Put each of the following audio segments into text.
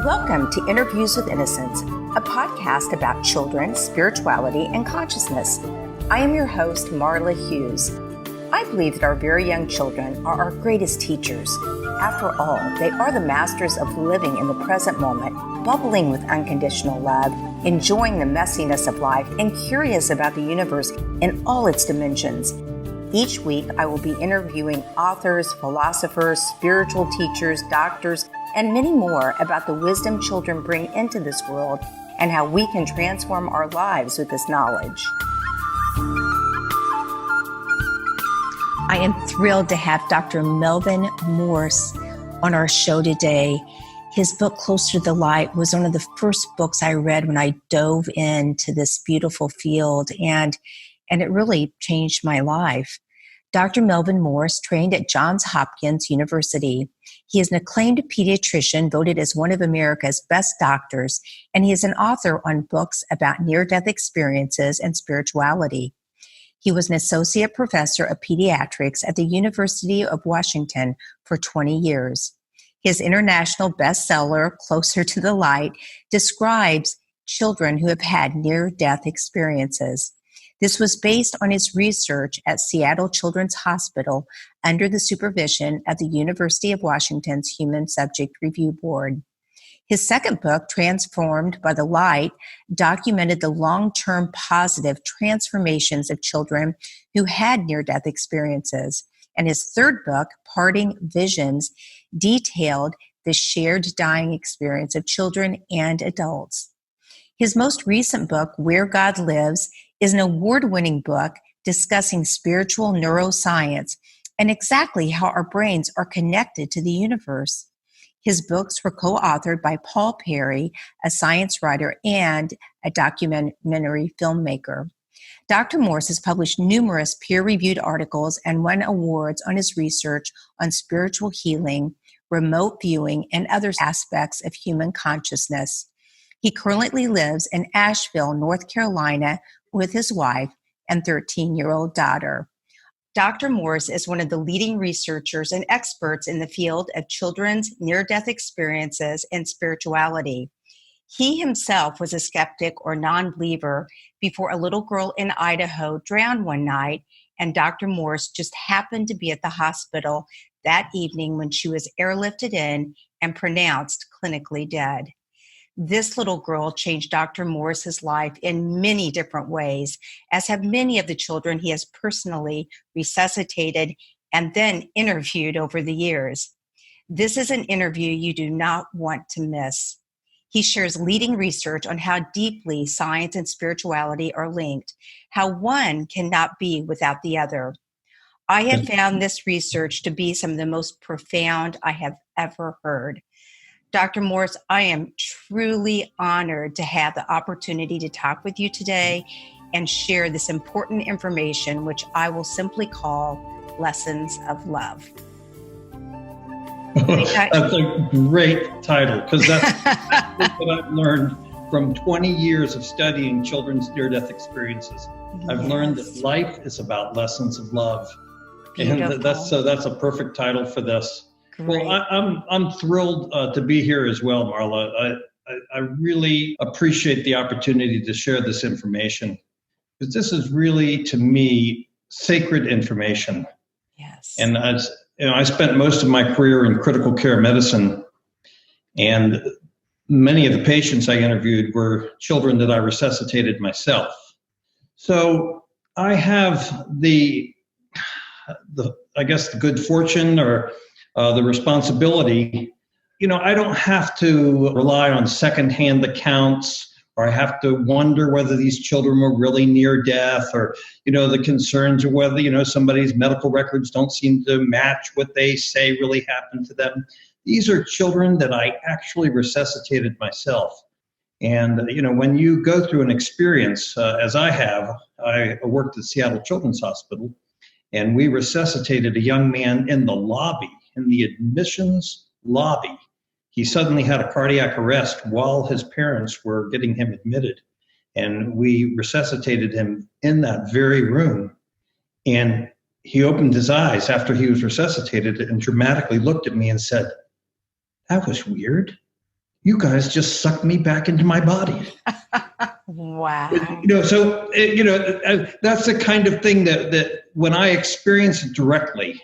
Welcome to Interviews with Innocence, a podcast about children, spirituality, and consciousness. I am your host, Marla Hughes. I believe that our very young children are our greatest teachers. After all, they are the masters of living in the present moment, bubbling with unconditional love, enjoying the messiness of life, and curious about the universe in all its dimensions. Each week, I will be interviewing authors, philosophers, spiritual teachers, doctors, and many more about the wisdom children bring into this world and how we can transform our lives with this knowledge. I am thrilled to have Dr. Melvin Morse on our show today. His book, Closer to the Light, was one of the first books I read when I dove into this beautiful field, and it really changed my life. Dr. Melvin Morse trained at Johns Hopkins University. He is an acclaimed pediatrician, voted as one of America's best doctors, and he is an author on books about near-death experiences and spirituality. He was an associate professor of pediatrics at the University of Washington for 20 years. His international bestseller, Closer to the Light, describes children who have had near-death experiences. This was based on his research at Seattle Children's Hospital under the supervision of the University of Washington's Human Subject Review Board. His second book, Transformed by the Light, documented the long-term positive transformations of children who had near-death experiences. And his third book, Parting Visions, detailed the shared dying experience of children and adults. His most recent book, Where God Lives, is an award-winning book discussing spiritual neuroscience and exactly how our brains are connected to the universe. His books were co-authored by Paul Perry, a science writer and a documentary filmmaker. Dr. Morse has published numerous peer-reviewed articles and won awards on his research on spiritual healing, remote viewing, and other aspects of human consciousness. He currently lives in Asheville, North Carolina, with his wife and 13-year-old daughter. Dr. Morse is one of the leading researchers and experts in the field of children's near-death experiences and spirituality. He himself was a skeptic or non-believer before a little girl in Idaho drowned one night, and Dr. Morse just happened to be at the hospital that evening when she was airlifted in and pronounced clinically dead. This little girl changed Dr. Morse's life in many different ways, as have many of the children he has personally resuscitated and then interviewed over the years. This is an interview you do not want to miss. He shares leading research on how deeply science and spirituality are linked, how one cannot be without the other. I have found this research to be some of the most profound I have ever heard. Dr. Morse, I am truly honored to have the opportunity to talk with you today and share this important information, which I will simply call Lessons of Love. That's a great title, because that's what I've learned from 20 years of studying children's near-death experiences. Yes. I've learned that life is about lessons of love. Beautiful. And that's a perfect title for this. Great. Well, I'm thrilled to be here as well, Marla. I really appreciate the opportunity to share this information, because this is really, to me, sacred information. Yes. And as you know, I spent most of my career in critical care medicine, and many of the patients I interviewed were children that I resuscitated myself. So I have the good fortune or the responsibility. You know, I don't have to rely on secondhand accounts, or I have to wonder whether these children were really near death, or, the concerns of whether, somebody's medical records don't seem to match what they say really happened to them. These are children that I actually resuscitated myself. And, when you go through an experience, as I have, I worked at Seattle Children's Hospital, and we resuscitated a young man in the lobby, in the admissions lobby. He suddenly had a cardiac arrest while his parents were getting him admitted. And we resuscitated him in that very room. And he opened his eyes after he was resuscitated and dramatically looked at me and said, "That was weird." you guys just sucked me back into my body. Wow. So that's the kind of thing that when I experience it directly,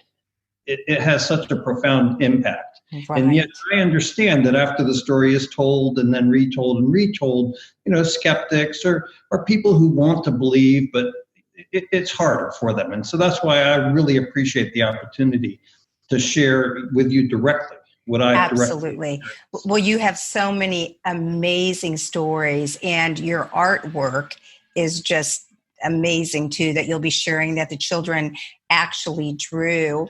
it has such a profound impact. Right. And yet I understand that after the story is told and then retold and retold, skeptics or people who want to believe, but it's harder for them. And so that's why I really appreciate the opportunity to share with you directly what I absolutely. Well, you have so many amazing stories, and your artwork is just amazing too, that you'll be sharing that the children actually drew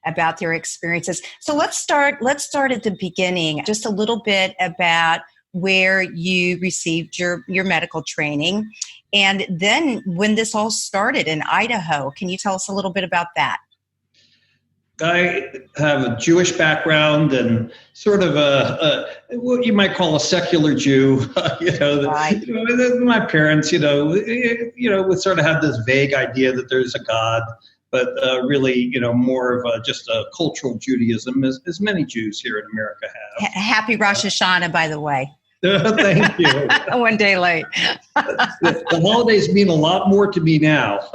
about their experiences. So let's start at the beginning, just a little bit about where you received your medical training, and then when this all started in Idaho. Can you tell us a little bit about that? I have a Jewish background and sort of what you might call a secular Jew. Right. My parents, would sort of have this vague idea that there's a God, but really, more of just a cultural Judaism, as many Jews here in America have. Happy Rosh Hashanah, by the way. Thank you. One day late. The holidays mean a lot more to me now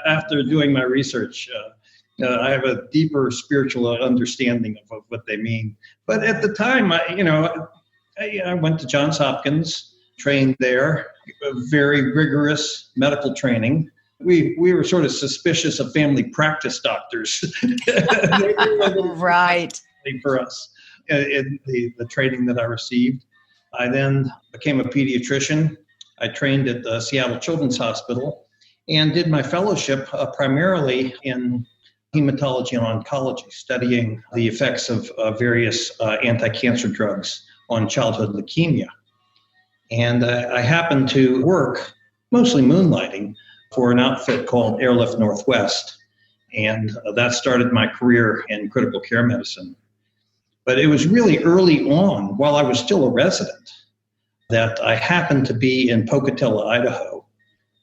after doing my research. I have a deeper spiritual understanding of what they mean. But at the time, I went to Johns Hopkins, trained there, a very rigorous medical training. We were sort of suspicious of family practice doctors. Right. For us, in the training that I received. I then became a pediatrician. I trained at the Seattle Children's Hospital and did my fellowship primarily in hematology and oncology, studying the effects of various anti-cancer drugs on childhood leukemia. And I happened to work, mostly moonlighting, for an outfit called Airlift Northwest. And that started my career in critical care medicine. But it was really early on, while I was still a resident, that I happened to be in Pocatello, Idaho.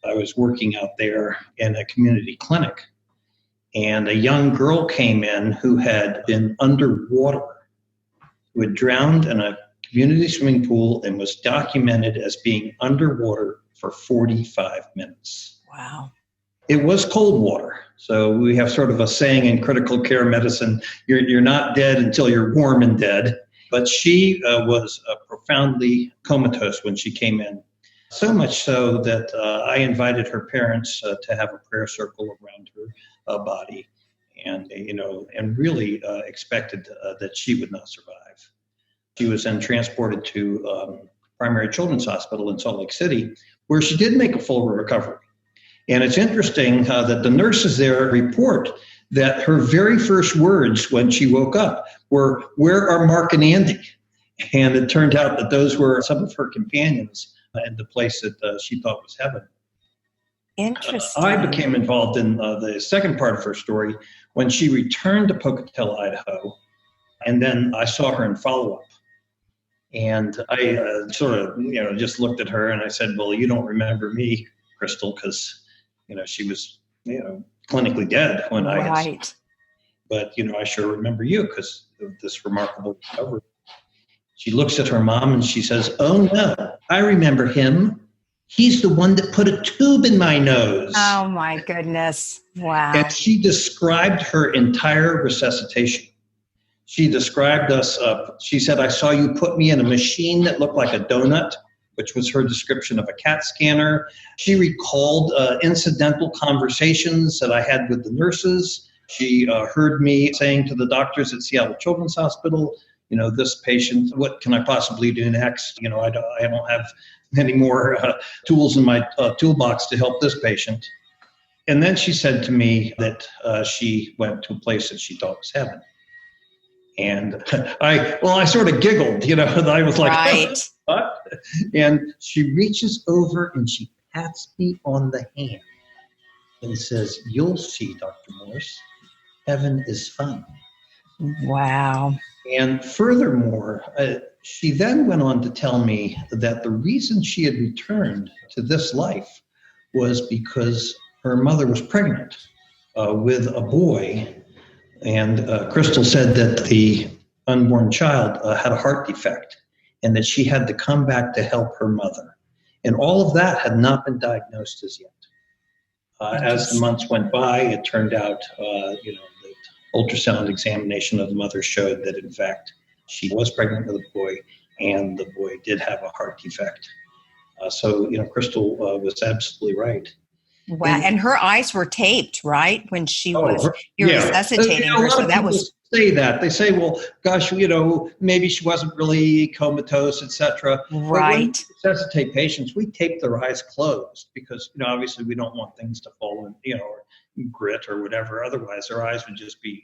I was working out there in a community clinic. And a young girl came in who had been underwater, who had drowned in a community swimming pool and was documented as being underwater for 45 minutes. Wow. It was cold water. So we have sort of a saying in critical care medicine, you're not dead until you're warm and dead. But she was profoundly comatose when she came in. So much so that I invited her parents to have a prayer circle around her body, and really expected that she would not survive. She was then transported to Primary Children's Hospital in Salt Lake City, where she did make a full recovery. And it's interesting that the nurses there report that her very first words when she woke up were, "Where are Mark and Andy?" And it turned out that those were some of her companions in the place that she thought was heaven. Interesting. I became involved in the second part of her story when she returned to Pocatello, Idaho, and then I saw her in follow-up. And I sort of, just looked at her and I said, "Well, you don't remember me, Crystal, because, she was, clinically dead when I had seen her. But, I sure remember you because of this remarkable recovery." She looks at her mom and she says, "Oh, no, I remember him. He's the one that put a tube in my nose." Oh, my goodness. Wow. And she described her entire resuscitation. She described us, she said, "I saw you put me in a machine that looked like a donut," which was her description of a CAT scanner. She recalled incidental conversations that I had with the nurses. She heard me saying to the doctors at Seattle Children's Hospital, "This patient, what can I possibly do next? I don't have any more tools in my toolbox to help this patient." And then she said to me that she went to a place that she thought was heaven. And I sort of giggled, I was like, right. What? And she reaches over and she pats me on the hand and says, "You'll see, Dr. Morse, heaven is fun." Wow. And furthermore, she then went on to tell me that the reason she had returned to this life was because her mother was pregnant with a boy. And Crystal said that the unborn child had a heart defect. and that she had to come back to help her mother. And all of that had not been diagnosed as yet. As the months went by, it turned out, the ultrasound examination of the mother showed that, in fact, she was pregnant with a boy, and the boy did have a heart defect. So Crystal was absolutely right. Wow. And her eyes were taped, right? When she resuscitating her. So that was. Say that. They say, well, gosh, maybe she wasn't really comatose, etc. Right. But when we resuscitate patients, we tape their eyes closed because, obviously we don't want things to fall in, or grit or whatever. Otherwise, their eyes would just be,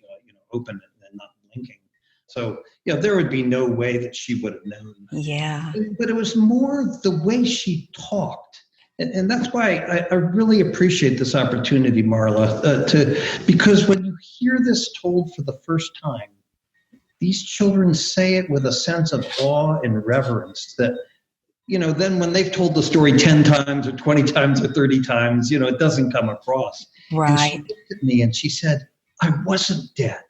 open and not blinking. So, there would be no way that she would have known. Yeah. But it was more the way she talked. And that's why I really appreciate this opportunity, Marla, because when you hear this told for the first time, these children say it with a sense of awe and reverence that, then when they've told the story 10 times or 20 times or 30 times, it doesn't come across. Right. And she looked at me and she said, I wasn't dead.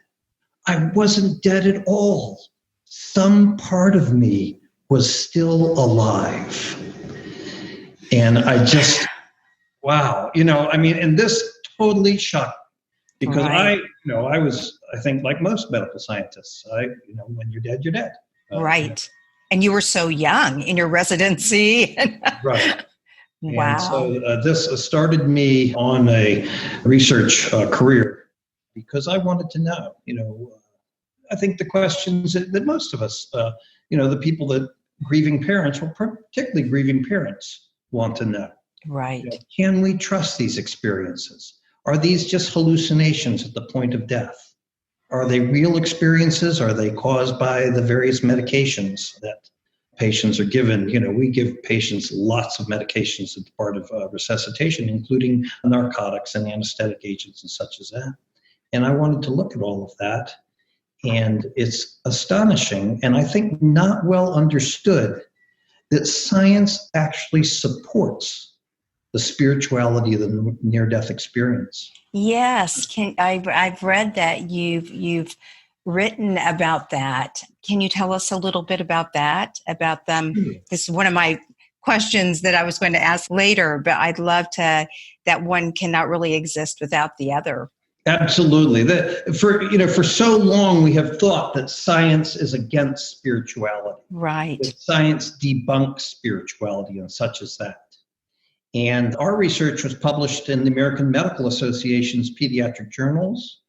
I wasn't dead at all. Some part of me was still alive. And I just, wow, and this totally shocked me because right. I think like most medical scientists, when you're dead, you're dead. Right. And you were so young in your residency. Right. Wow. And so this started me on a research career because I wanted to know, I think the questions that most of us, the people that grieving parents, or particularly grieving parents, want to know. Right. Can we trust these experiences? Are these just hallucinations at the point of death? Are they real experiences? Are they caused by the various medications that patients are given? We give patients lots of medications as part of resuscitation, including narcotics and anesthetic agents and such as that. And I wanted to look at all of that. And it's astonishing, and I think not well understood, that science actually supports the spirituality of the near-death experience. Yes, I've read that you've written about that. Can you tell us a little bit about that? About them? This is one of my questions that I was going to ask later, but I'd love to. That one cannot really exist without the other. Absolutely. For so long we have thought that science is against spirituality. Right. That science debunks spirituality and such as that. And our research was published in the American Medical Association's pediatric journals.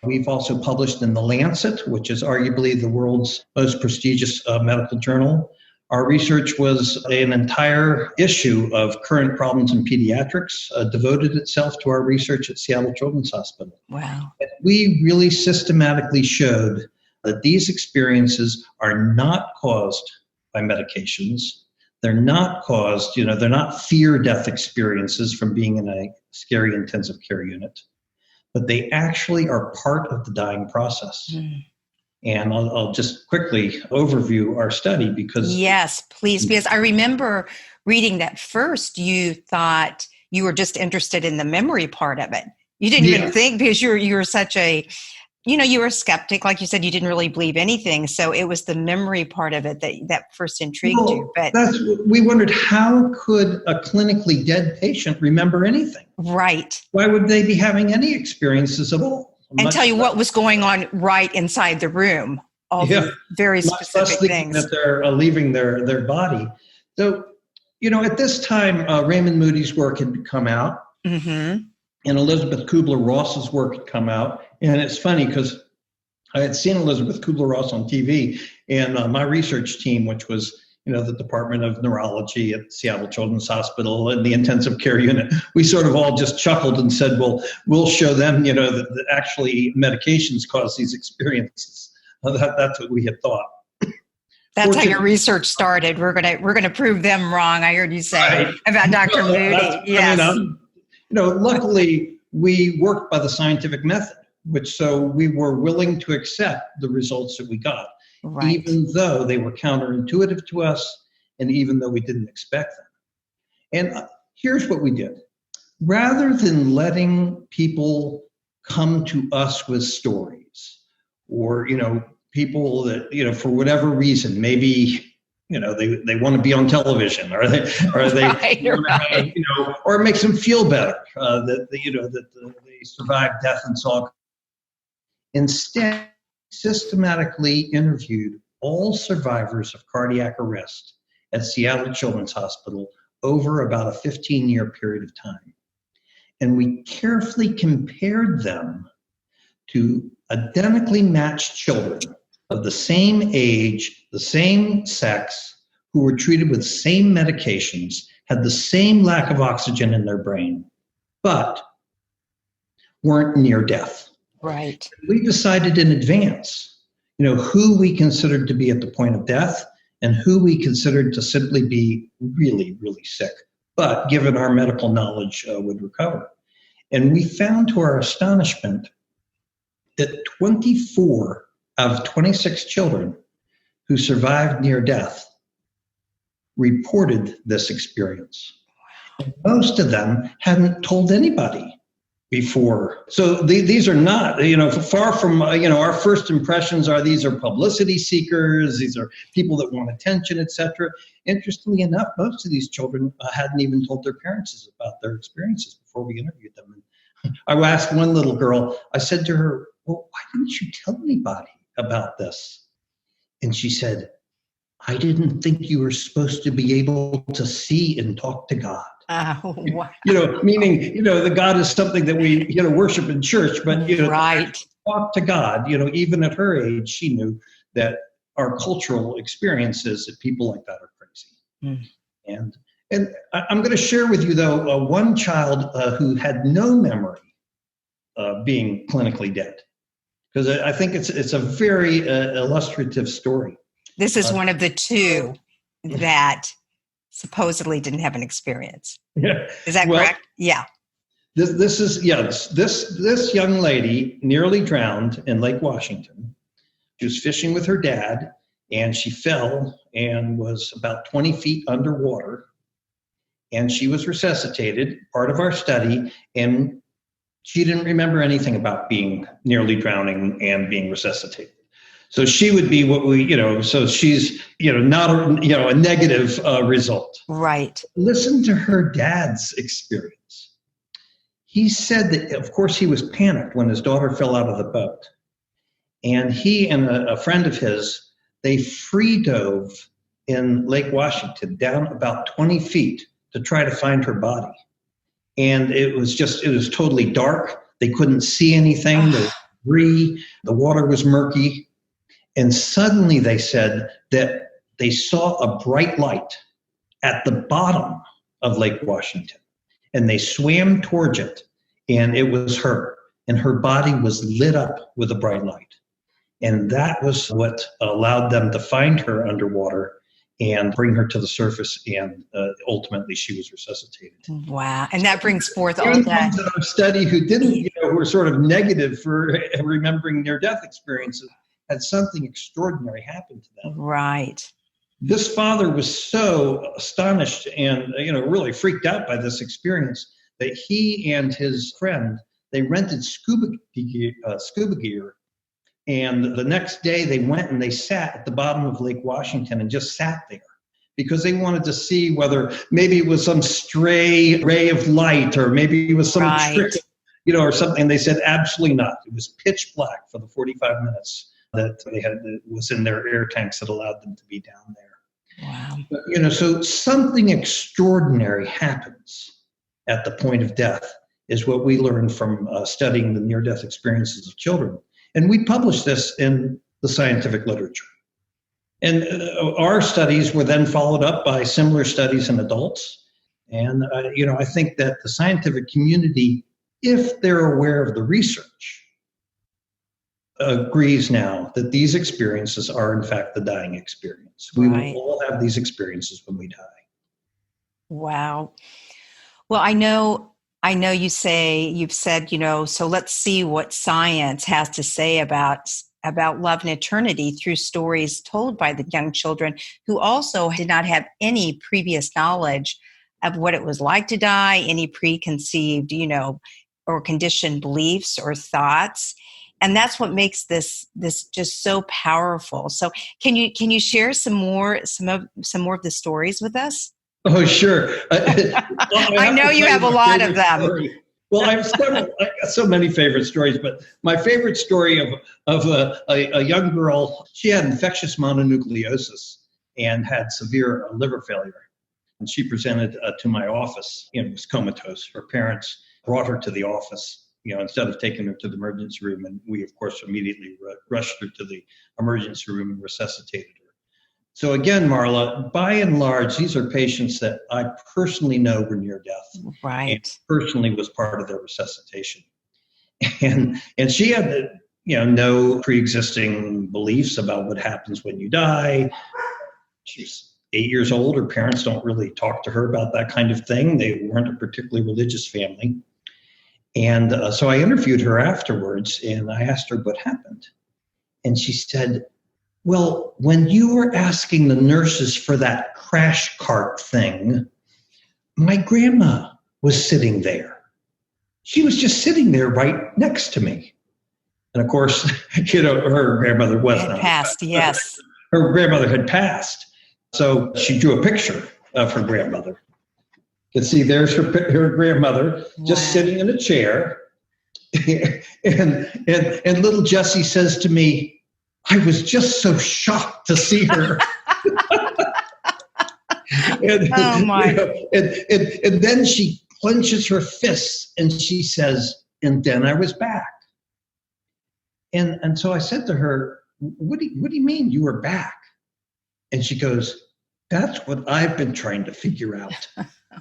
We've also published in The Lancet, which is arguably the world's most prestigious medical journal. Our research was an entire issue of current problems in pediatrics, devoted itself to our research at Seattle Children's Hospital. Wow. And we really systematically showed that these experiences are not caused by medications. They're not caused, they're not fear death experiences from being in a scary intensive care unit, but they actually are part of the dying process. And I'll just quickly overview our study because... Yes, please. Because I remember reading that first you thought you were just interested in the memory part of it. You didn't even think, because you were such a, you were a skeptic. Like you said, you didn't really believe anything. So it was the memory part of it that first intrigued you. But we wondered, how could a clinically dead patient remember anything? Right. Why would they be having any experiences at all? And tell you what was going on right inside the room, all the very specific things. That they're leaving their body. So, at this time, Raymond Moody's work had come out, and Elizabeth Kubler-Ross's work had come out. And it's funny because I had seen Elizabeth Kubler-Ross on TV, and my research team, which was the Department of Neurology at Seattle Children's Hospital and the intensive care unit, we sort of all just chuckled and said, well, we'll show them, that actually medications cause these experiences. That's what we had thought. That's how your research started. We're gonna prove them wrong. I heard you say about Dr. Moody. Yes. Luckily we worked by the scientific method, so we were willing to accept the results that we got. Right. Even though they were counterintuitive to us, and even though we didn't expect them. And here's what we did. Rather than letting people come to us with stories, or, people that, for whatever reason, maybe they want to be on television, or they Right. or it makes them feel better that they survived death and saw. Instead, systematically interviewed all survivors of cardiac arrest at Seattle Children's Hospital over about a 15-year period of time. And we carefully compared them to identically matched children of the same age, the same sex, who were treated with the same medications, had the same lack of oxygen in their brain, but weren't near death. Right. We decided in advance, who we considered to be at the point of death and who we considered to simply be really, really sick, but given our medical knowledge, would recover. And we found, to our astonishment, that 24 out of 26 children who survived near death reported this experience. And most of them hadn't told anybody before. So these are not, far from, our first impressions are these are publicity seekers, these are people that want attention, etc. Interestingly enough, most of these children hadn't even told their parents about their experiences before we interviewed them. And I asked one little girl, I said to her, well, why didn't you tell anybody about this? And she said, I didn't think you were supposed to be able to see and talk to God. Oh, wow. Meaning, the God is something that we, worship in church, but, right. talk to God, even at her age, she knew that our cultural experiences that people like that are crazy. And I'm going to share with you, though, one child who had no memory of being clinically dead, because I think it's a very illustrative story. This is one of the two that supposedly didn't have an experience. Yeah. Is that correct? Yeah. This young lady nearly drowned in Lake Washington. She was fishing with her dad, and she fell and was about 20 feet underwater. And she was resuscitated, part of our study, and she didn't remember anything about being nearly drowning and being resuscitated. So she would be what we, so she's, not a negative result. Right. Listen to her dad's experience. He said that, of course, he was panicked when his daughter fell out of the boat. And he and a friend of his, they free dove in Lake Washington down about 20 feet to try to find her body. And it was totally dark. They couldn't see anything. There was debris. The water was murky. And suddenly they said that they saw a bright light at the bottom of Lake Washington. And they swam towards it, and it was her. And her body was lit up with a bright light. And that was what allowed them to find her underwater and bring her to the surface. And ultimately, she was resuscitated. Wow. And that brings forth all Even that. ones in our study who didn't, who were sort of negative for remembering near-death experiences, had something extraordinary happen to them. Right. This father was so astonished and really freaked out by this experience that he and his friend, they rented scuba gear, and the next day they went and they sat at the bottom of Lake Washington and just sat there because they wanted to see whether maybe it was some stray ray of light or maybe it was some trick, or something. And they said absolutely not. It was pitch black for the 45 minutes that they had, that was in their air tanks that allowed them to be down there. Wow. But, so something extraordinary happens at the point of death is what we learned from studying the near-death experiences of children. And we published this in the scientific literature. And our studies were then followed up by similar studies in adults. And, I think that the scientific community, if they're aware of the research, agrees now that these experiences are in fact the dying experience. We will all have these experiences when we die. Wow. Well, I know you've said, so let's see what science has to say about love and eternity through stories told by the young children who also did not have any previous knowledge of what it was like to die, any preconceived, or conditioned beliefs or thoughts. And that's what makes this just so powerful. So can you share some more of the stories with us? Oh, sure. I know you have a lot of them. Story. Well, I have so many favorite stories, but my favorite story of a young girl, she had infectious mononucleosis and had severe liver failure. And she presented to my office, was comatose. Her parents brought her to the office, instead of taking her to the emergency room. And we, of course, immediately rushed her to the emergency room and resuscitated her. So again, Marla, by and large, these are patients that I personally know were near death. Right. And personally was part of their resuscitation. And she had, no pre-existing beliefs about what happens when you die. She's 8 years old. Her parents don't really talk to her about that kind of thing. They weren't a particularly religious family. And so I interviewed her afterwards, and I asked her what happened. And she said, well, when you were asking the nurses for that crash cart thing, my grandma was sitting there. She was just sitting there right next to me. And of course, her grandmother was not passed. Yes. Her grandmother had passed. So she drew a picture of her grandmother. You can see there's her grandmother just sitting in a chair. and little Jessie says to me, I was just so shocked to see her. Oh my. And then she clenches her fists and she says, and then I was back. And so I said to her, what do you mean you were back? And she goes, that's what I've been trying to figure out.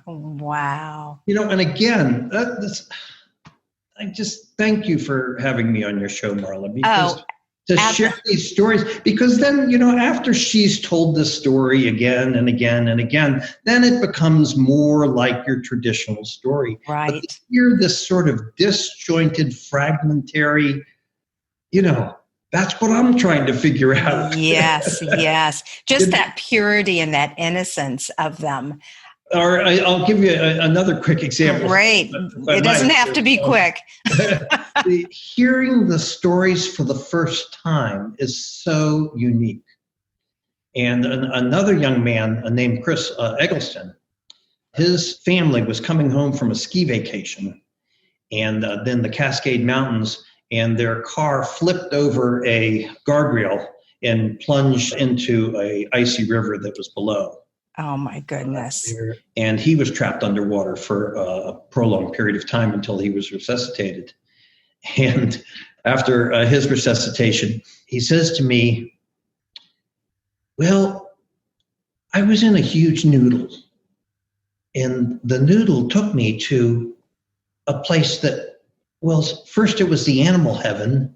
Wow. And again, I just thank you for having me on your show, Marla, because to share these stories, because then, after she's told this story again and again and again, then it becomes more like your traditional story. Right. But to hear this sort of disjointed, fragmentary, that's what I'm trying to figure out. Yes. Just that purity and that innocence of them. Or I'll give you another quick example. Great. It doesn't have to be quick. Hearing the stories for the first time is so unique. And another young man named Chris Eggleston, his family was coming home from a ski vacation, and then the Cascade Mountains, and their car flipped over a guardrail and plunged into an icy river that was below. Oh my goodness. And he was trapped underwater for a prolonged period of time until he was resuscitated. And after his resuscitation, he says to me, well, I was in a huge noodle, and the noodle took me to a place that, well, first it was the animal heaven,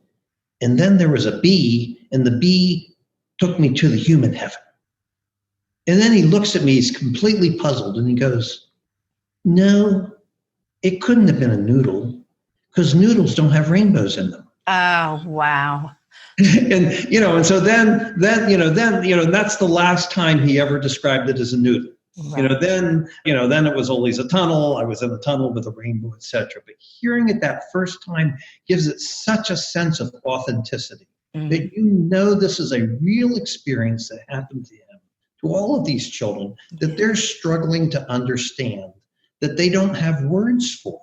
and then there was a bee, and the bee took me to the human heaven. And then he looks at me, he's completely puzzled, and he goes, no, it couldn't have been a noodle, because noodles don't have rainbows in them. Oh, wow. And so then that's the last time he ever described it as a noodle. Right. Then it was always a tunnel. I was in a tunnel with a rainbow, etc. But hearing it that first time gives it such a sense of authenticity that this is a real experience that happened to him. To all of these children that they're struggling to understand, that they don't have words for.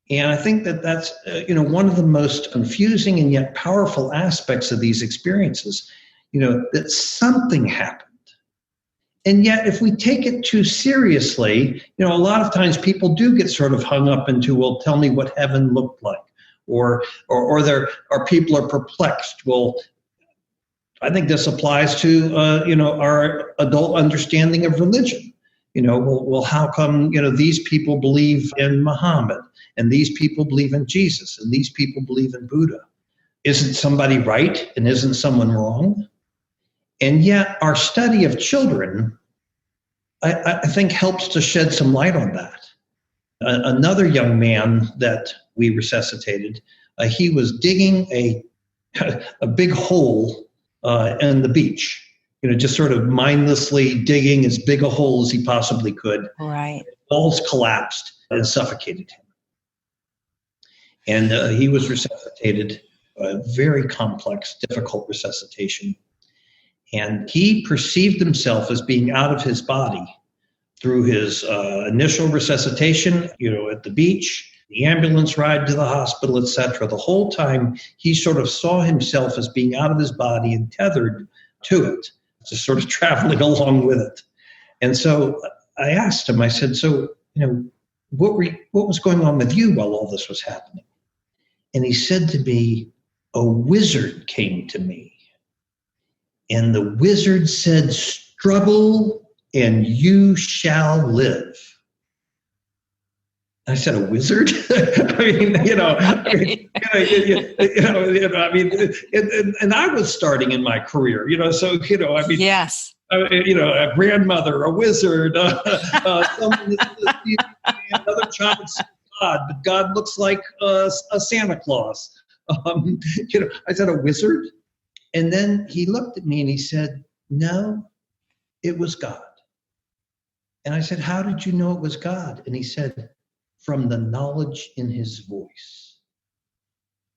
And I think that's one of the most confusing and yet powerful aspects of these experiences, that something happened. And yet if we take it too seriously, a lot of times people do get sort of hung up into, well, tell me what heaven looked like, or people are perplexed. Well, I think this applies to, our adult understanding of religion. Well, how come, these people believe in Muhammad, and these people believe in Jesus, and these people believe in Buddha? Isn't somebody right, and isn't someone wrong? And yet our study of children, I think, helps to shed some light on that. Another young man that we resuscitated, he was digging a big hole in the beach, just sort of mindlessly digging as big a hole as he possibly could. Right. Walls collapsed and suffocated him. And he was resuscitated a very complex, difficult resuscitation. And he perceived himself as being out of his body through his initial resuscitation, at the beach, the ambulance ride to the hospital, etc. The whole time he sort of saw himself as being out of his body and tethered to it, just sort of traveling along with it. And so I asked him, I said, so, what was going on with you while all this was happening? And he said to me, a wizard came to me. And the wizard said, struggle and you shall live. I said, a wizard? And I was starting in my career, yes. A grandmother, a wizard, someone another child said God, but God looks like a Santa Claus. I said, a wizard? And then he looked at me and he said, no, it was God. And I said, how did you know it was God? And he said, from the knowledge in his voice.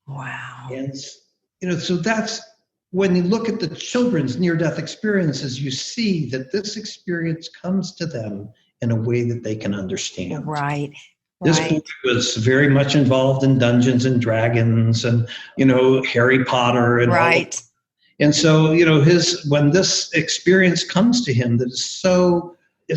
Wow. And, so that's, when you look at the children's near-death experiences, you see that this experience comes to them in a way that they can understand. Right. This boy was very much involved in Dungeons and Dragons and, Harry Potter and right. all. And so, when this experience comes to him that is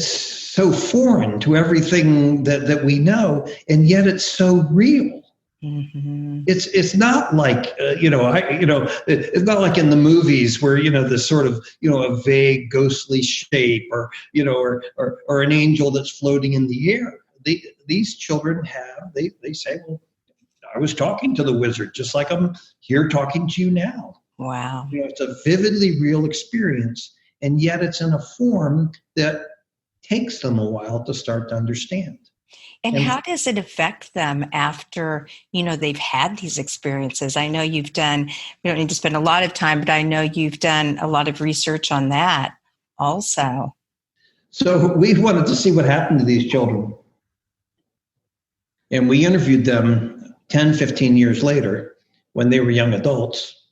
so foreign to everything that we know, and yet it's so real. Mm-hmm. It's not like it's not like in the movies where this sort of a vague ghostly shape or an angel that's floating in the air. These children they say, well, I was talking to the wizard just like I'm here talking to you now. Wow. It's a vividly real experience, and yet it's in a form that takes them a while to start to understand. And how does it affect them after, they've had these experiences? I know you've done, we don't need to spend a lot of time, but I know you've done a lot of research on that also. So we wanted to see what happened to these children. And we interviewed them 10, 15 years later when they were young adults.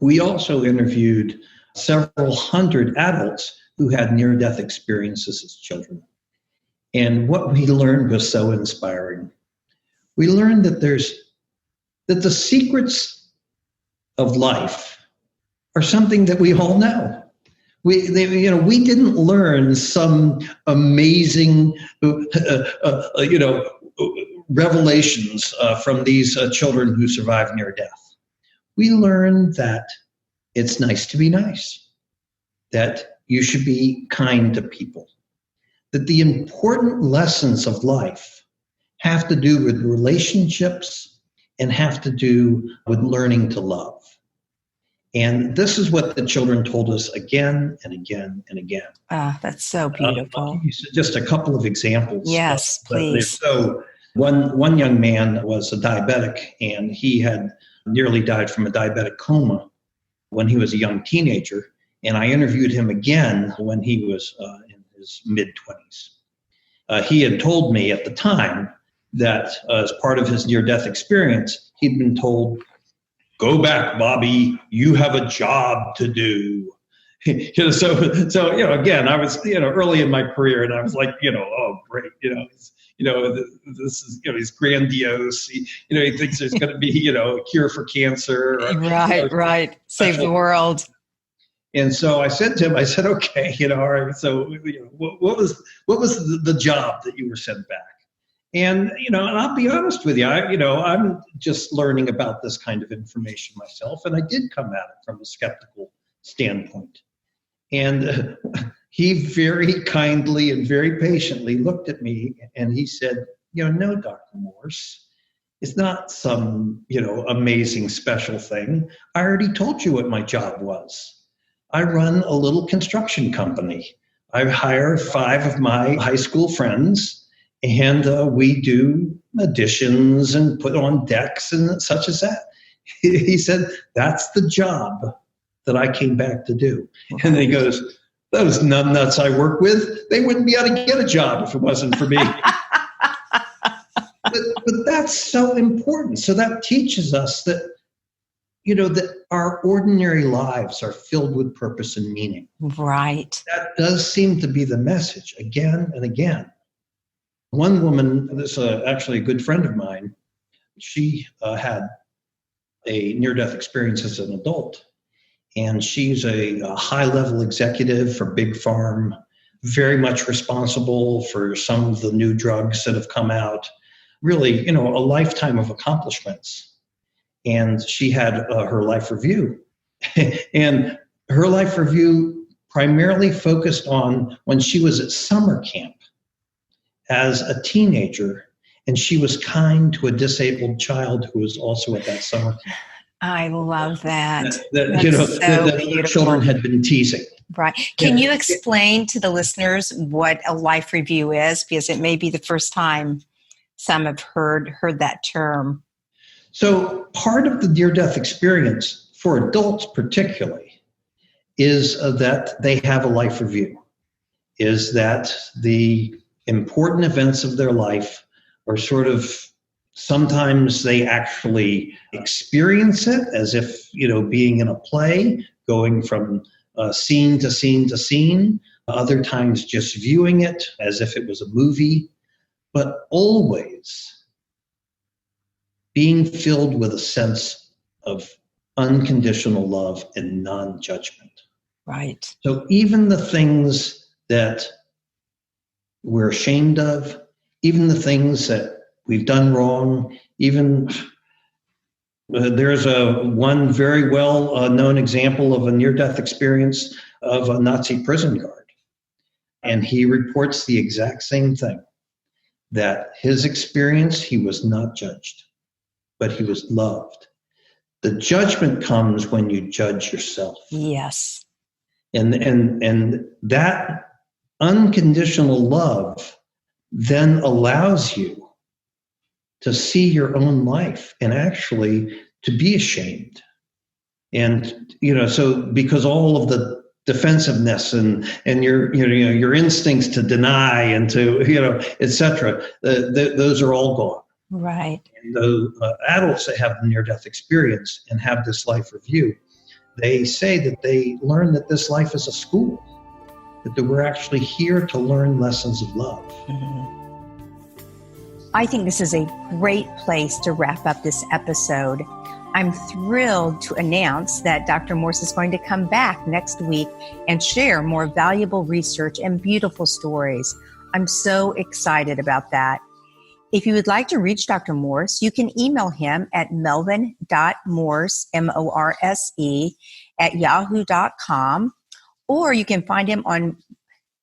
We also interviewed several hundred adults who had near-death experiences as children. And what we learned was so inspiring. We learned that the secrets of life are something that we all know. We didn't learn some amazing, revelations from these children who survived near death. We learned that it's nice to be nice, that you should be kind to people, that the important lessons of life have to do with relationships and have to do with learning to love. And this is what the children told us again and again and again. That's so beautiful. Just a couple of examples. Yes, please. So one young man was a diabetic, and he had nearly died from a diabetic coma when he was a young teenager. And I interviewed him again when he was in his mid-20s. He had told me at the time that as part of his near-death experience, he'd been told, go back, Bobby, you have a job to do. So again, I was, early in my career, and I was like, oh, great, this is, he's grandiose. He thinks there's going to be, a cure for cancer. Or, right. Save the world. And so I said to him, okay, all right. So what was the job that you were sent back? And, and I'll be honest with you, I'm just learning about this kind of information myself. And I did come at it from a skeptical standpoint. And he very kindly and very patiently looked at me and he said, no, Dr. Morse, it's not some, amazing special thing. I already told you what my job was. I run a little construction company. I hire 5 of my high school friends, and we do additions and put on decks and such as that. He said, that's the job that I came back to do. And then he goes, those numbnuts I work with, they wouldn't be able to get a job if it wasn't for me. But that's so important. So that teaches us that that our ordinary lives are filled with purpose and meaning. Right. That does seem to be the message again and again. One woman, this is actually a good friend of mine, she had a near-death experience as an adult. And she's a high-level executive for Big Pharma, very much responsible for some of the new drugs that have come out. Really, a lifetime of accomplishments. And she had her life review. And her life review primarily focused on when she was at summer camp as a teenager, and she was kind to a disabled child who was also at that summer camp. I love that. That children had been teasing. Right. Can you explain to the listeners what a life review is? Because it may be the first time some have heard that term. So part of the near-death experience, for adults particularly, is that they have a life review, is that the important events of their life are sort of, sometimes they actually experience it as if, being in a play, going from scene to scene to scene, other times just viewing it as if it was a movie, but always being filled with a sense of unconditional love and non-judgment. Right. So even the things that we're ashamed of, even the things that we've done wrong, even there's one very well known example of a near-death experience of a Nazi prison guard. And he reports the exact same thing, that his experience, he was not judged, but he was loved. The judgment comes when you judge yourself. Yes. And that unconditional love then allows you to see your own life and actually to be ashamed. And, so because all of the defensiveness and your instincts to deny and to, et cetera, those are all gone. Right. And the adults that have the near-death experience and have this life review, they say that they learn that this life is a school, that we're actually here to learn lessons of love. Mm-hmm. I think this is a great place to wrap up this episode. I'm thrilled to announce that Dr. Morse is going to come back next week and share more valuable research and beautiful stories. I'm so excited about that. If you would like to reach Dr. Morse, you can email him at melvin.morse, M-O-R-S-E, @yahoo.com, or you can find him on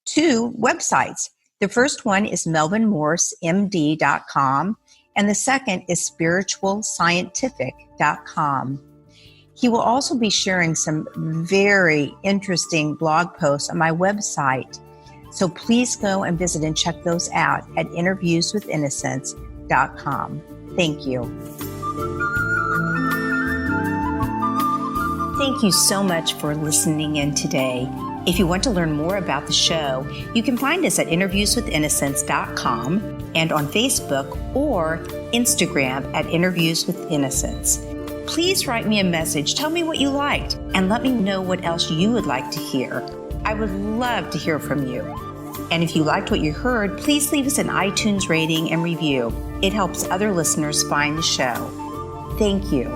2 websites. The first one is melvinmorsemd.com, and the second is spiritualscientific.com. He will also be sharing some very interesting blog posts on my website. So please go and visit and check those out at interviewswithinnocence.com. Thank you. Thank you so much for listening in today. If you want to learn more about the show, you can find us at interviewswithinnocence.com and on Facebook or Instagram at Interviews with Innocence. Please write me a message. Tell me what you liked and let me know what else you would like to hear. I would love to hear from you. And if you liked what you heard, please leave us an iTunes rating and review. It helps other listeners find the show. Thank you.